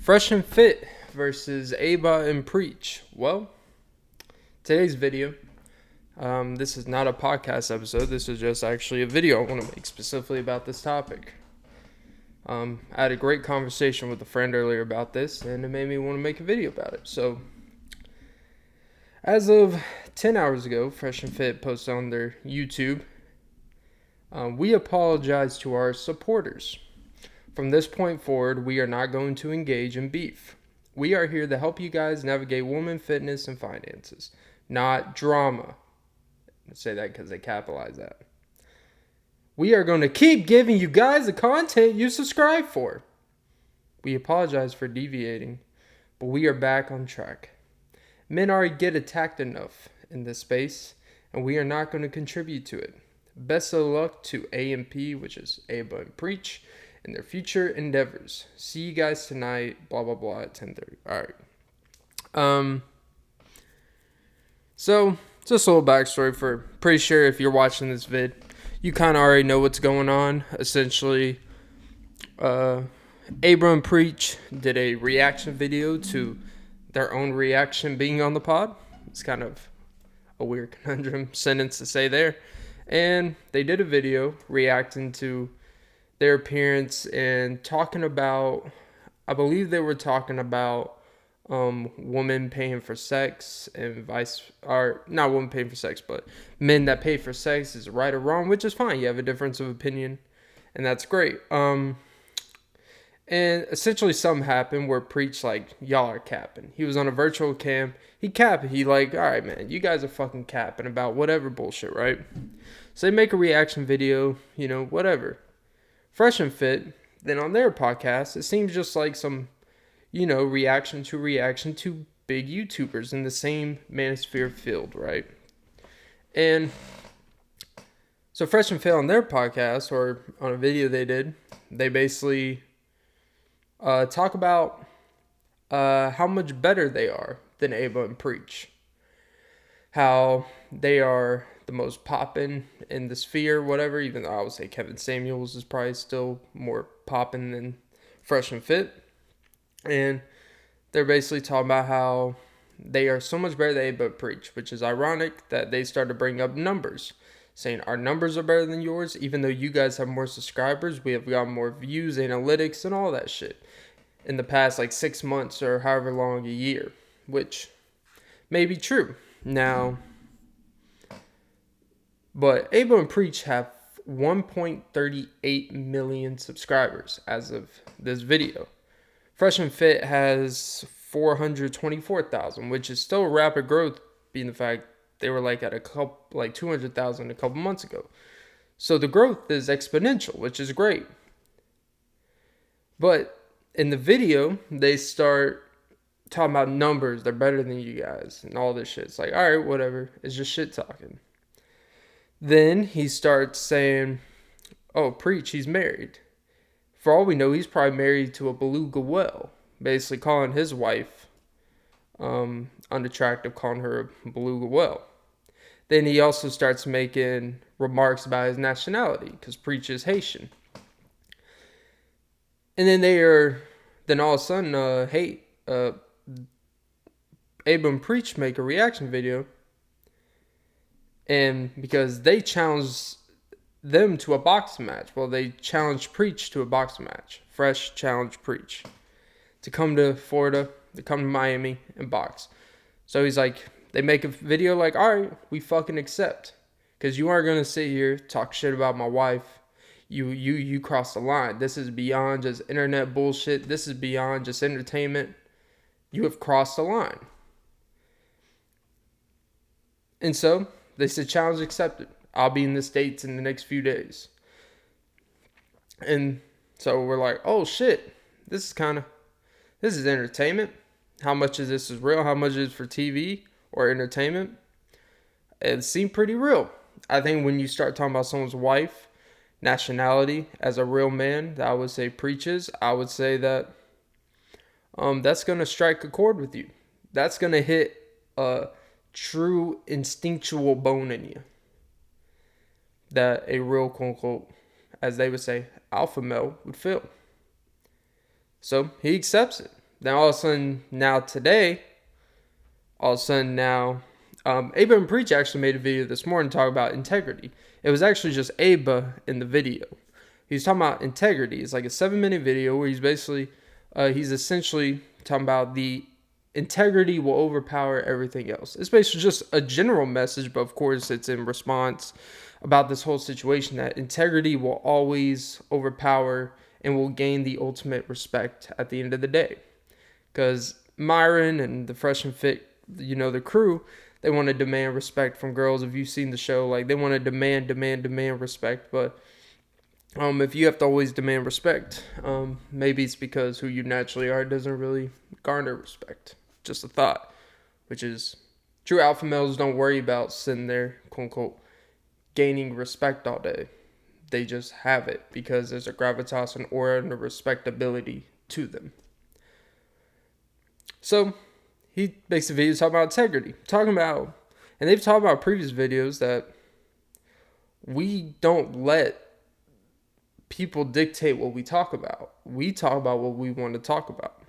Fresh and Fit versus Aba and Preach. Well, today's video, this is not a podcast episode. This is just actually a video I want to make specifically about this topic. I had a great conversation with a friend earlier about this, and it made me want to make a video about it. So, as of 10 hours ago, Fresh and Fit posted on their YouTube, we apologize to our supporters. From this point forward, we are not going to engage in beef. We are here to help you guys navigate women, fitness, and finances, not drama. I say that because they capitalize that. We are going to keep giving you guys the content you subscribe for. We apologize for deviating, but we are back on track. Men already get attacked enough in this space, and we are not going to contribute to it. Best of luck to A&P, which is Aba and Preach, in their future endeavors. See you guys tonight, blah, blah, blah, at 10:30. All right. So, just a little backstory for, pretty sure if you're watching this vid, you kind of already know what's going on. Essentially, Aba and Preach did a reaction video to their own reaction being on the pod. It's kind of a weird conundrum sentence to say there. And they did a video reacting to their appearance and talking about, I believe they were talking about women paying for sex and not women paying for sex, but men that pay for sex is right or wrong, which is fine. You have a difference of opinion, and that's great. And essentially something happened where Preach, like, y'all are capping. He was on a virtual cam. He capped. He like, all right, man, you guys are fucking capping about whatever bullshit, right? So they make a reaction video, whatever. Fresh and Fit, then on their podcast, it seems just like some, reaction to big YouTubers in the same manosphere field, right? And so Fresh and Fit on their podcast, or on a video they did, they basically talk about how much better they are than Aba and Preach. How they are the most poppin' in the sphere, whatever, even though I would say Kevin Samuels is probably still more poppin' than Fresh and Fit. And they're basically talking about how they are so much better than Aba and Preach, which is ironic that they started bringing up numbers, saying our numbers are better than yours, even though you guys have more subscribers, we have got more views, analytics, and all that shit in the past, 6 months or however long, a year, which may be true. Now, but Aba and Preach have 1.38 million subscribers as of this video. Fresh and Fit has 424,000, which is still rapid growth, being the fact they were at 200,000 a couple months ago. So the growth is exponential, which is great. But in the video, they start talking about numbers. They're better than you guys and all this shit. It's like, all right, whatever. It's just shit talking. Then he starts saying, oh, Preach, he's married. For all we know, he's probably married to a beluga whale. Basically calling his wife unattractive, calling her a beluga whale. Then he also starts making remarks about his nationality, because Preach is Haitian. And then all of a sudden, Aba and Preach make a reaction video. And because they challenged them to a boxing match. Well, they challenged Preach to a boxing match. Fresh challenged Preach to come to Florida, to come to Miami and box. So he's like, they make a video like, all right, we fucking accept. Because you aren't going to sit here, talk shit about my wife. You crossed the line. This is beyond just internet bullshit. This is beyond just entertainment. You have crossed the line. And so they said, challenge accepted. I'll be in the States in the next few days. And so we're like, oh shit, this is entertainment. How much of this is real? How much is for TV or entertainment? It seemed pretty real. I think when you start talking about someone's wife, nationality, as a real man that I would say preaches, I would say that that's going to strike a chord with you. That's going to hit a true instinctual bone in you that a real, quote unquote, as they would say, alpha male would feel. So he accepts it. Then all of a sudden, now today, all of a sudden now, Aba Preach actually made a video this morning talking about integrity. It was actually just Aba in the video. He's talking about integrity. It's like a 7-minute video where he's essentially talking about the integrity will overpower everything else. It's basically just a general message, but of course it's in response about this whole situation that integrity will always overpower and will gain the ultimate respect at the end of the day. Because Myron and the Fresh and Fit, the crew, they want to demand respect from girls. If you've seen the show, like they want to demand respect. But if you have to always demand respect, maybe it's because who you naturally are doesn't really garner respect. Just a thought, which is true alpha males don't worry about sitting there, quote unquote, gaining respect all day. They just have it because there's a gravitas, an aura, and a respectability to them. So he makes a video talking about integrity, and they've talked about previous videos that we don't let people dictate what we talk about. We talk about what we want to talk about.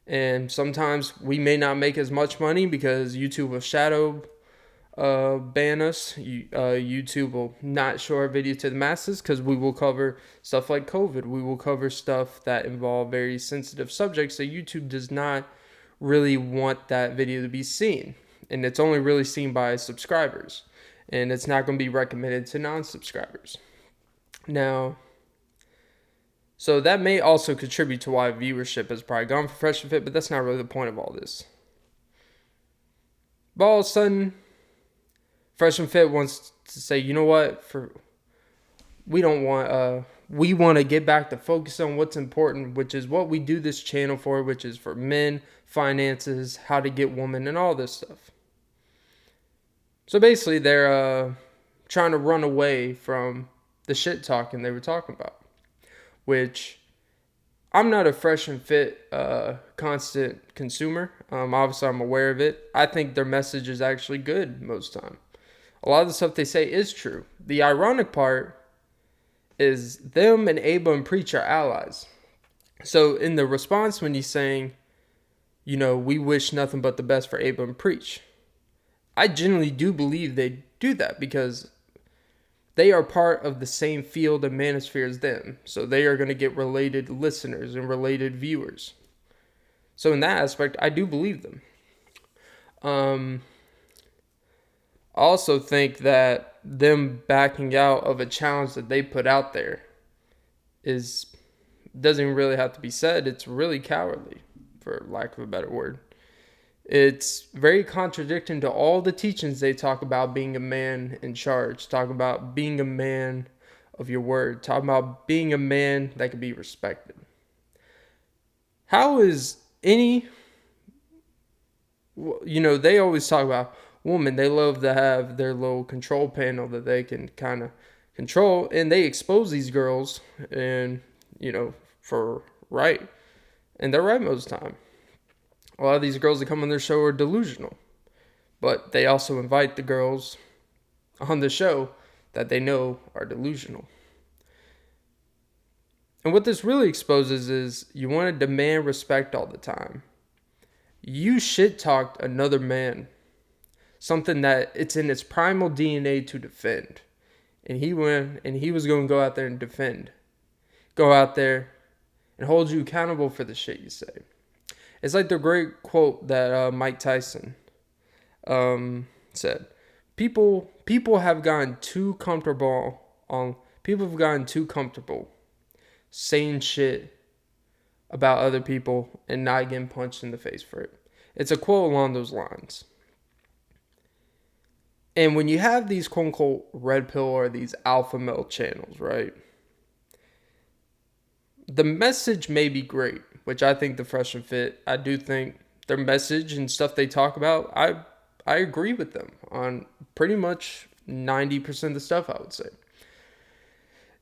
And sometimes we may not make as much money because YouTube will shadow ban us. YouTube will not show our video to the masses because we will cover stuff like COVID. We will cover stuff that involve very sensitive subjects that YouTube does not really want that video to be seen. And it's only really seen by subscribers. And it's not going to be recommended to non-subscribers. Now, so that may also contribute to why viewership has probably gone for Fresh and Fit, but that's not really the point of all this. But all of a sudden, Fresh and Fit wants to say, you know what, we want to get back to focus on what's important, which is what we do this channel for, which is for men, finances, how to get women, and all this stuff. So basically, they're trying to run away from the shit talking they were talking about, which I'm not a Fresh and Fit constant consumer. Obviously, I'm aware of it. I think their message is actually good most time. A lot of the stuff they say is true. The ironic part is them and Aba and Preach are allies. So in the response when he's saying, we wish nothing but the best for Aba and Preach, I genuinely do believe they do that because they are part of the same field and manosphere as them. So they are going to get related listeners and related viewers. So in that aspect, I do believe them. I also think that them backing out of a challenge that they put out there doesn't really have to be said. It's really cowardly, for lack of a better word. It's very contradicting to all the teachings they talk about being a man in charge, talk about being a man of your word, talk about being a man that can be respected. How is they always talk about women, they love to have their little control panel that they can kind of control, and they expose these girls and, for right. And they're right most of the time. A lot of these girls that come on their show are delusional, but they also invite the girls on the show that they know are delusional. And what this really exposes is you want to demand respect all the time. You shit-talked another man, something that it's in its primal DNA to defend. And he was going to go out there and defend. Go out there and hold you accountable for the shit you say. It's like the great quote that Mike Tyson said. People have gotten too comfortable saying shit about other people and not getting punched in the face for it. It's a quote along those lines. And when you have these quote unquote red pill or these alpha male channels, right? The message may be great, which I think the Fresh and Fit, I do think their message and stuff they talk about, I agree with them on pretty much 90% of the stuff, I would say.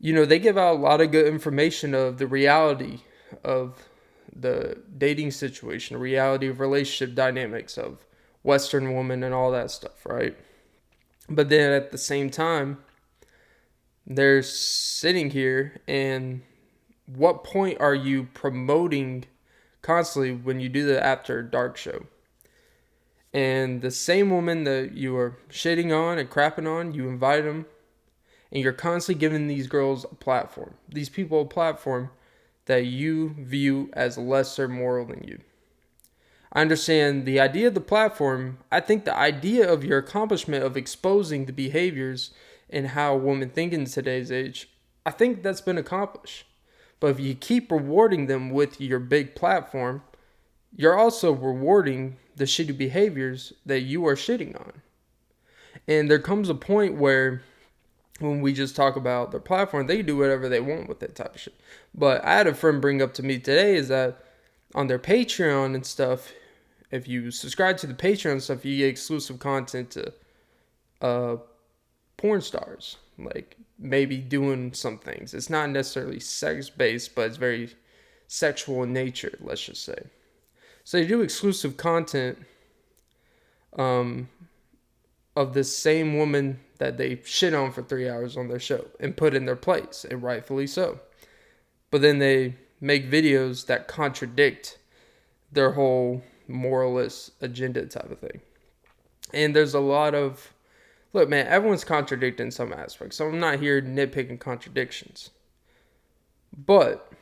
They give out a lot of good information of the reality of the dating situation, the reality of relationship dynamics of Western women and all that stuff, right? But then at the same time, they're sitting here, and what point are you promoting constantly when you do the After Dark show. And the same woman that you are shitting on and crapping on, you invite them, and you're constantly giving these girls a platform, these people a platform that you view as lesser moral than you. I understand the idea of the platform. I think the idea of your accomplishment of exposing the behaviors and how women think in today's age, I think that's been accomplished. But if you keep rewarding them with your big platform, you're also rewarding the shitty behaviors that you are shitting on. And there comes a point where when we just talk about their platform, they do whatever they want with that type of shit. But I had a friend bring up to me today is that on their Patreon and stuff, if you subscribe to the Patreon stuff, you get exclusive content to porn stars, like maybe doing some things. It's not necessarily sex-based, but it's very sexual in nature, let's just say. So they do exclusive content of this same woman that they shit on for 3 hours on their show and put in their place, and rightfully so. But then they make videos that contradict their whole moralist agenda type of thing. And there's a lot of, look, man, everyone's contradicting some aspects, so I'm not here nitpicking contradictions. But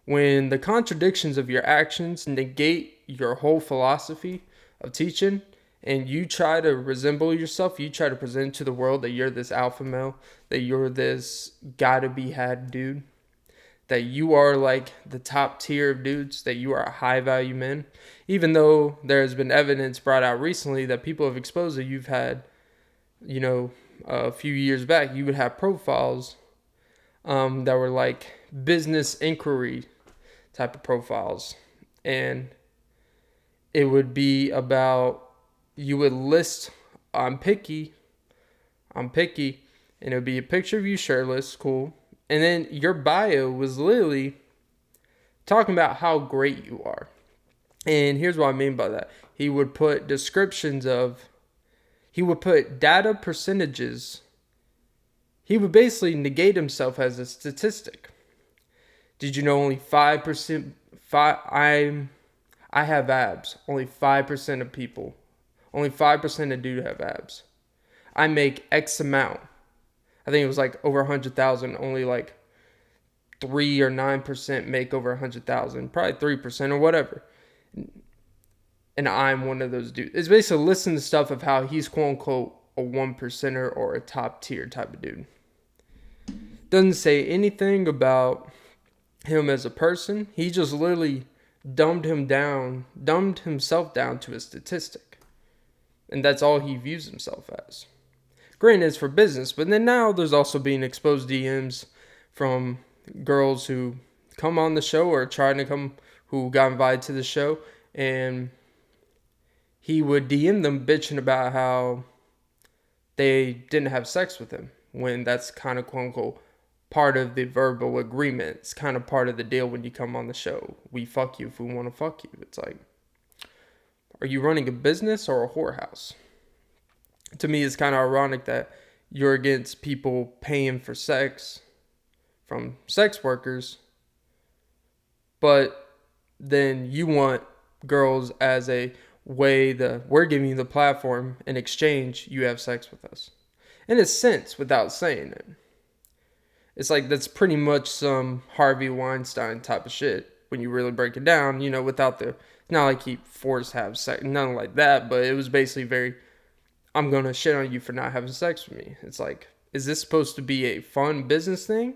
when the contradictions of your actions negate your whole philosophy of teaching, and you try to resemble yourself, you try to present to the world that you're this alpha male, that you're this gotta be had dude, that you are like the top tier of dudes, that you are a high value man, even though there has been evidence brought out recently that people have exposed that you've had, a few years back, you would have profiles that were like business inquiry type of profiles. And it would be about, you would list, I'm picky, and it would be a picture of you shirtless, cool. And then your bio was literally talking about how great you are. And here's what I mean by that. He would put he would put data percentages. He would basically negate himself as a statistic. Did you know only 5%, I have abs. Only 5% of people, only 5% of dudes have abs. I make X amount. I think it was like over 100,000. Only like 3 or 9% make over 100,000. Probably 3% or whatever. And I'm one of those dudes. It's basically listening to stuff of how he's quote unquote a 1%er or a top tier type of dude. Doesn't say anything about him as a person. He just literally dumbed himself down to a statistic. And that's all he views himself as. Granted, it's for business, but then now there's also being exposed DMs from girls who come on the show or trying to come, who got invited to the show, and he would DM them bitching about how they didn't have sex with him, when that's kind of quote unquote part of the verbal agreement. It's kind of part of the deal when you come on the show. We fuck you if we want to fuck you. It's like, are you running a business or a whorehouse? To me, it's kind of ironic that you're against people paying for sex from sex workers, but then you want girls as a way that we're giving you the platform, in exchange you have sex with us. In a sense, without saying it. It's like that's pretty much some Harvey Weinstein type of shit when you really break it down, without the, not like he forced to have sex, nothing like that, but it was basically very, I'm going to shit on you for not having sex with me. It's like, is this supposed to be a fun business thing?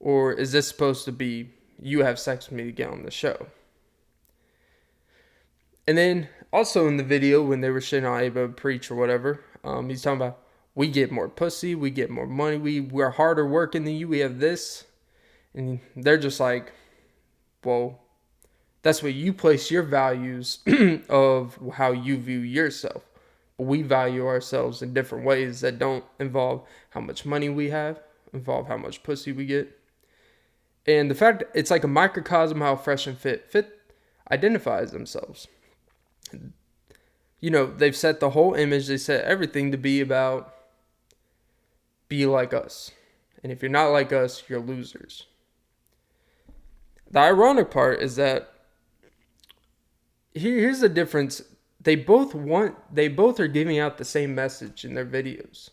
Or is this supposed to be, you have sex with me to get on the show? And then also in the video when they were shitting on Ava Preach or whatever, he's talking about, we get more pussy, we get more money, we're harder working than you, we have this. And they're just like, well, that's what you place your values of how you view yourself. We value ourselves in different ways that don't involve how much money we have, involve how much pussy we get. And the fact, it's like a microcosm how Fresh and Fit identifies themselves. They've set the whole image, they set everything to be about, be like us. And if you're not like us, you're losers. The ironic part is that here's the difference. They both are giving out the same message in their videos.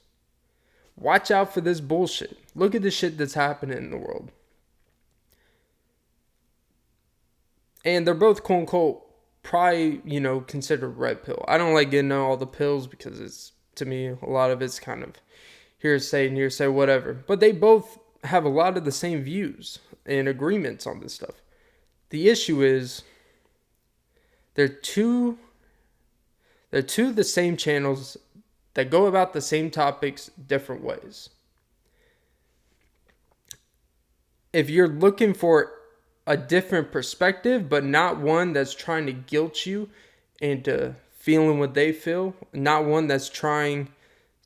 Watch out for this bullshit. Look at the shit that's happening in the world. And they're both quote unquote probably, considered red pill. I don't like getting all the pills because it's, to me, a lot of it's kind of hearsay, whatever. But they both have a lot of the same views and agreements on this stuff. The issue is they're two of the same channels that go about the same topics different ways. If you're looking for a different perspective, but not one that's trying to guilt you into feeling what they feel, not one that's trying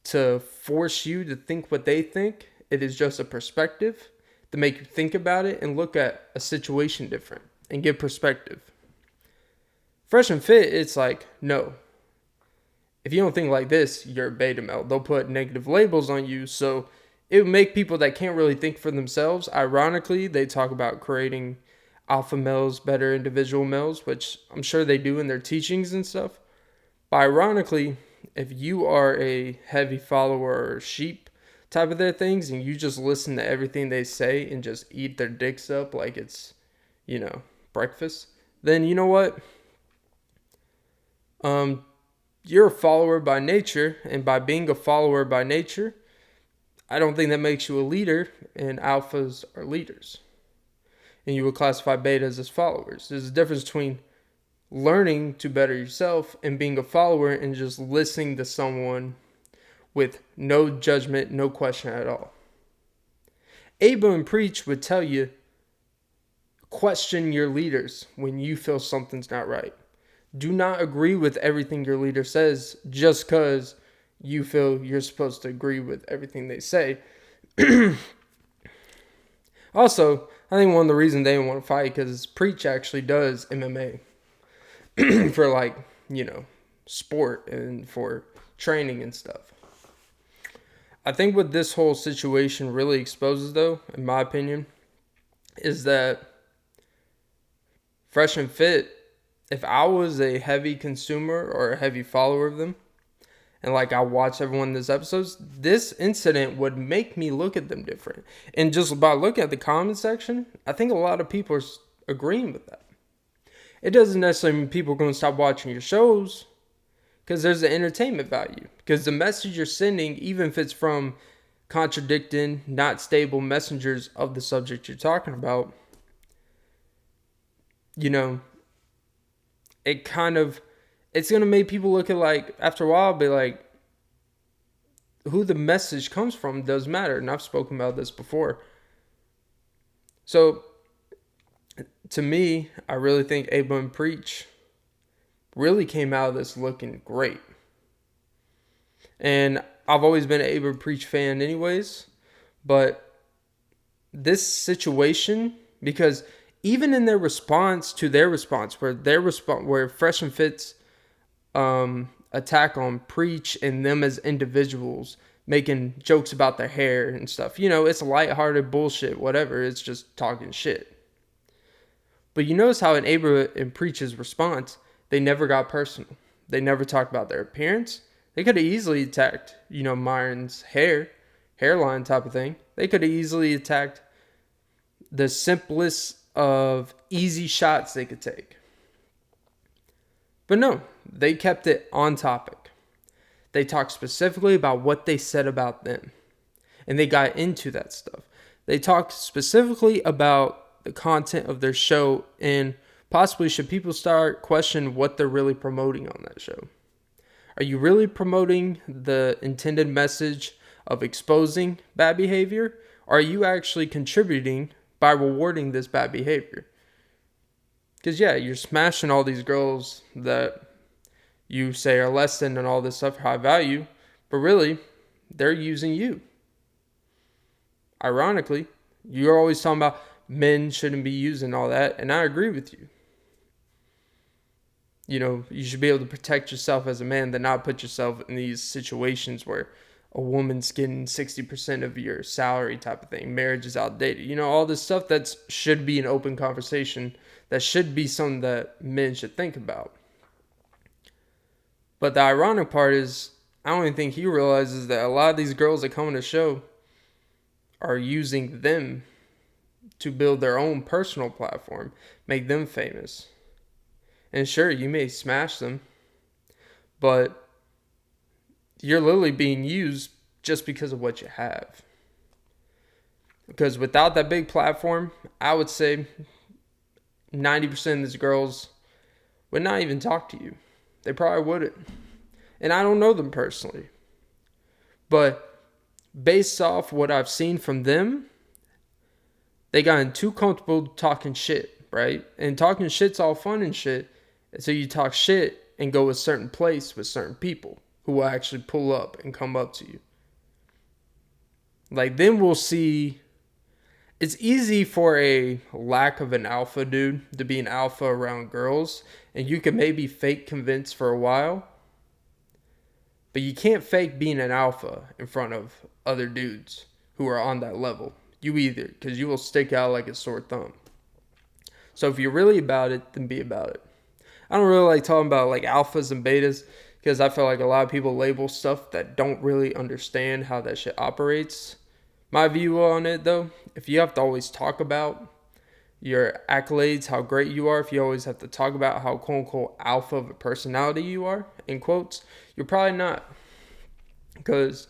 to force you to think what they think, it is just a perspective to make you think about it and look at a situation different and give perspective. Fresh and Fit, it's like, no. If you don't think like this, you're a beta male. They'll put negative labels on you, so it would make people that can't really think for themselves. Ironically, they talk about creating alpha males, better individual males, which I'm sure they do in their teachings and stuff. But ironically, if you are a heavy follower or sheep type of their things and you just listen to everything they say and just eat their dicks up like it's, breakfast, then you know what? You're a follower by nature, and by being a follower by nature, I don't think that makes you a leader, and alphas are leaders. And you would classify betas as followers. There's a difference between learning to better yourself and being a follower and just listening to someone with no judgment, no question at all. Abel and Preach would tell you, question your leaders when you feel something's not right. Do not agree with everything your leader says just because you feel you're supposed to agree with everything they say. Also, I think one of the reasons they didn't want to fight because Preach actually does MMA for sport and for training and stuff. I think what this whole situation really exposes, though, in my opinion, is that Fresh and Fit, if I was a heavy consumer or a heavy follower of them, and I watch everyone in these episodes, this incident would make me look at them different. And just by looking at the comment section, I think a lot of people are agreeing with that. It doesn't necessarily mean people are going to stop watching your shows, because there's an entertainment value. Because the message you're sending, even if it's from contradicting, not stable messengers of the subject you're talking about, it's going to make people look at after a while, be like, who the message comes from does matter. And I've spoken about this before. So, to me, I really think Abel and Preach really came out of this looking great. And I've always been an Abel and Preach fan anyways. But this situation, because even in their response to their response, where Fresh and Fit's attack on Preach and them as individuals, making jokes about their hair and stuff. It's lighthearted bullshit, whatever. It's just talking shit. But you notice how in Abel and Preach's response, they never got personal. They never talked about their appearance. They could have easily attacked, Myron's hairline type of thing. They could have easily attacked the simplest of easy shots they could take. But no, they kept it on topic. They talked specifically about what they said about them. And they got into that stuff. They talked specifically about the content of their show and possibly should people start questioning what they're really promoting on that show. Are you really promoting the intended message of exposing bad behavior? Or are you actually contributing by rewarding this bad behavior? Because you're smashing all these girls that you say are less than and all this stuff, high value, but really, they're using you. Ironically, you're always talking about men shouldn't be using all that, and I agree with you. You should be able to protect yourself as a man, than not put yourself in these situations where a woman's getting 60% of your salary type of thing. Marriage is outdated. You know, all this stuff that should be an open conversation. That should be something that men should think about. But the ironic part is, I don't even think he realizes that a lot of these girls that come on the show are using them to build their own personal platform, make them famous. And sure, you may smash them, but you're literally being used just because of what you have. Because without that big platform, I would say 90% of these girls would not even talk to you. They probably wouldn't. And I don't know them personally. But based off what I've seen from them, they gotten too comfortable talking shit, right? And talking shit's all fun and shit. So you talk shit and go a certain place with certain people who will actually pull up and come up to you. Like, then we'll see. It's easy for a lack of an alpha dude to be an alpha around girls. And you can maybe fake convince for a while. But you can't fake being an alpha in front of other dudes who are on that level. You either, because you will stick out like a sore thumb. So if you're really about it, then be about it. I don't really like talking about like alphas and betas because I feel like a lot of people label stuff that don't really understand how that shit operates. My view on it though, if you have to always talk about your accolades, how great you are, if you always have to talk about how quote unquote alpha of a personality you are, in quotes, you're probably not. Because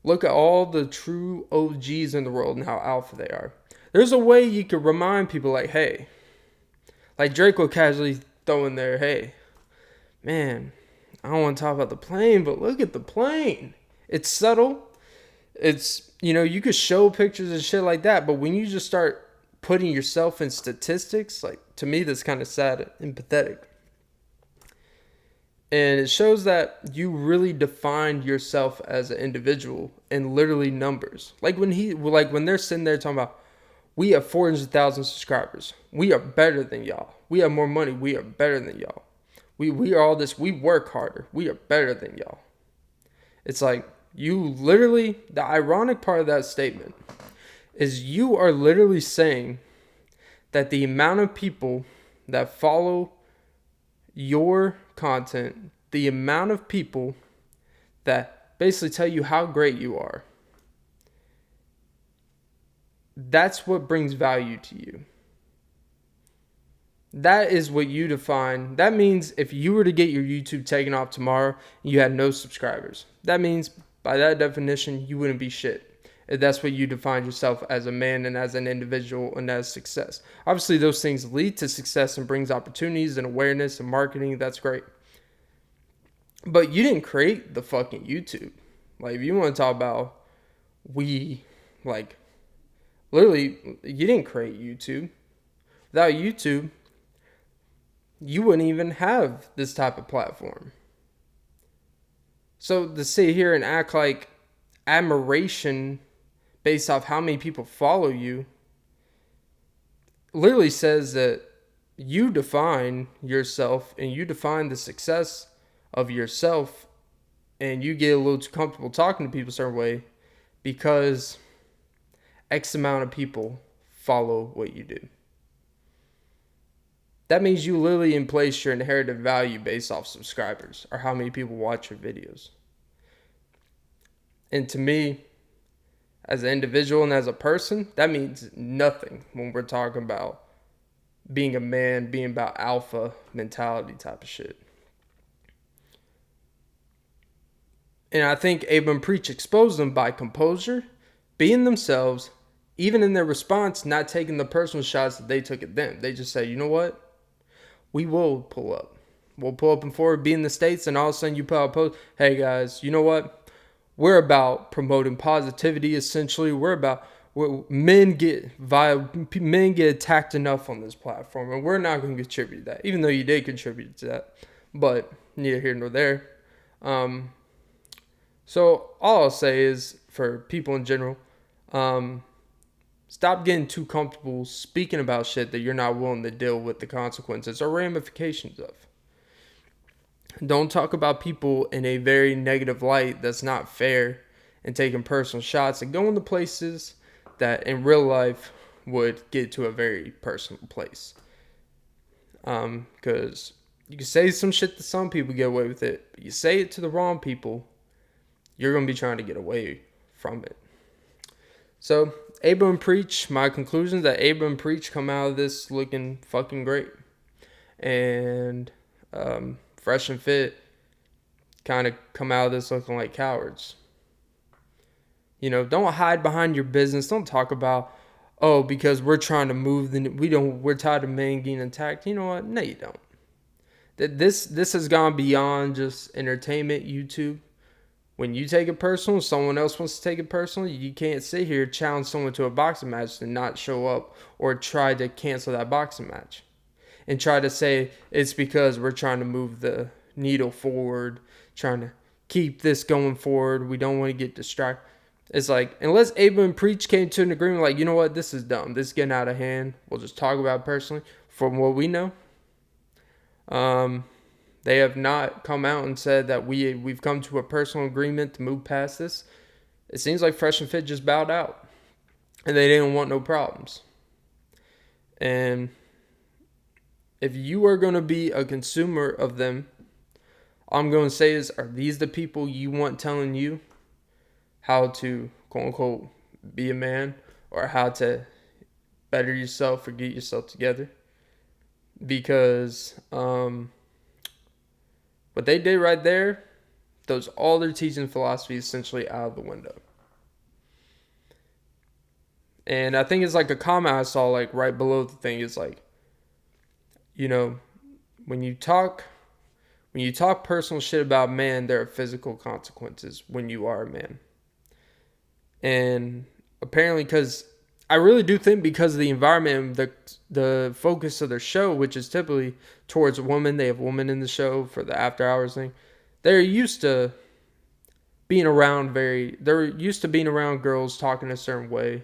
look at all the true OGs in the world and how alpha they are. There's a way you could remind people like, hey, like Drake will casually throw in there, hey, man, I don't want to talk about the plane, but look at the plane. It's subtle. It's, you know, you could show pictures and shit like that, but when you just start putting yourself in statistics, like, to me, that's kind of sad and pathetic. And it shows that you really defined yourself as an individual in literally numbers. Like when they're sitting there talking about, we have 400,000 subscribers. We are better than y'all. We have more money. We are better than y'all. We are all this. We work harder. We are better than y'all. It's like you literally, the ironic part of that statement is you are literally saying that the amount of people that follow your content, the amount of people that basically tell you how great you are, that's what brings value to you. That is what you define. That means if you were to get your YouTube taken off tomorrow and you had no subscribers, that means by that definition, you wouldn't be shit. If that's what you define yourself as a man and as an individual and as success. Obviously, those things lead to success and brings opportunities and awareness and marketing. That's great. But you didn't create the fucking YouTube. Like, if you want to talk about literally, you didn't create YouTube. Without YouTube, you wouldn't even have this type of platform. So to sit here and act like admiration based off how many people follow you literally says that you define yourself and you define the success of yourself, and you get a little too comfortable talking to people a certain way because X amount of people follow what you do. That means you literally place your inherited value based off subscribers or how many people watch your videos. And to me, as an individual and as a person, that means nothing when we're talking about being a man, being about alpha mentality type of shit. And I think Abram Preach exposed them by composure, being themselves, even in their response, not taking the personal shots that they took at them. They just say, you know what? We will pull up. We'll pull up and forward, be in the States, and all of a sudden you put out a post, hey guys, you know what? We're about promoting positivity, essentially. Men get attacked enough on this platform, and we're not going to contribute to that, even though you did contribute to that. But neither here nor there. So all I'll say is, for people in general, stop getting too comfortable speaking about shit that you're not willing to deal with the consequences or ramifications of. Don't talk about people in a very negative light that's not fair and taking personal shots and going to places that in real life would get to a very personal place. Because you can say some shit to some people, get away with it, but you say it to the wrong people, you're going to be trying to get away from it. So, Abel and Preach, my conclusion is that Abel and Preach come out of this looking fucking great. And Fresh and Fit kind of come out of this looking like cowards. You know, don't hide behind your business. Don't talk about, oh, because we're trying to move, we're tired of men getting attacked. You know what? No, you don't. This has gone beyond just entertainment, YouTube. When you take it personal, someone else wants to take it personal, you can't sit here, challenge someone to a boxing match and not show up or try to cancel that boxing match. And try to say it's because we're trying to move the needle forward, trying to keep this going forward. We don't want to get distracted. It's like, unless Abel and Preach came to an agreement, like, you know what, this is dumb. This is getting out of hand. We'll just talk about it personally. From what we know, they have not come out and said that we've come to a personal agreement to move past this. It seems like Fresh and Fit just bowed out. And they didn't want no problems. And if you are going to be a consumer of them, all I'm going to say is, are these the people you want telling you how to, quote unquote, be a man, or how to better yourself or get yourself together? Because what they did right there, those all their teaching philosophy essentially out of the window. And I think it's like a comment I saw like right below the thing is like, you know, when you talk personal shit about man, there are physical consequences when you are a man. And apparently, because I really do think because of the environment, the focus of their show, which is typically towards women, they have women in the show for the after hours thing. They're used to being around girls talking a certain way.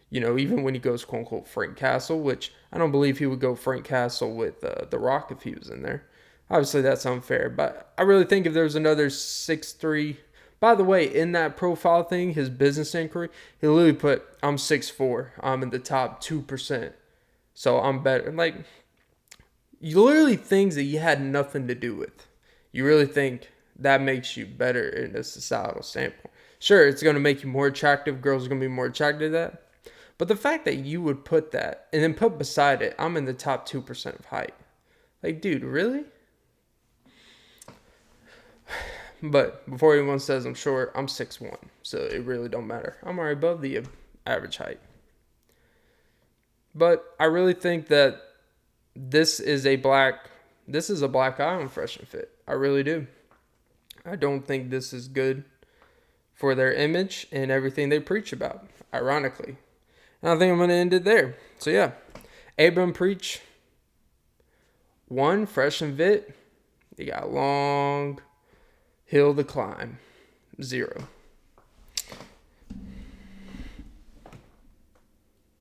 You know, even when he goes quote unquote Frank Castle, which I don't believe he would go Frank Castle with The Rock if he was in there. Obviously, that's unfair, but I really think if there was another 6'3". By the way, in that profile thing, his business inquiry, he literally put, I'm 6'4". I'm in the top 2%. So I'm better. Like, you literally things that you had nothing to do with. You really think that makes you better in a societal standpoint. Sure, it's going to make you more attractive. Girls are going to be more attracted to that. But the fact that you would put that and then put beside it, I'm in the top 2% of height. Like, dude, really? But before anyone says I'm short, I'm 6'1", so it really don't matter. I'm already above the average height. But I really think that this is a black eye on Fresh and Fit. I really do. I don't think this is good for their image and everything they preach about, ironically. And I think I'm going to end it there. So yeah, Abram Preach, 1, Fresh and Fit. You got a long hill to climb, 0.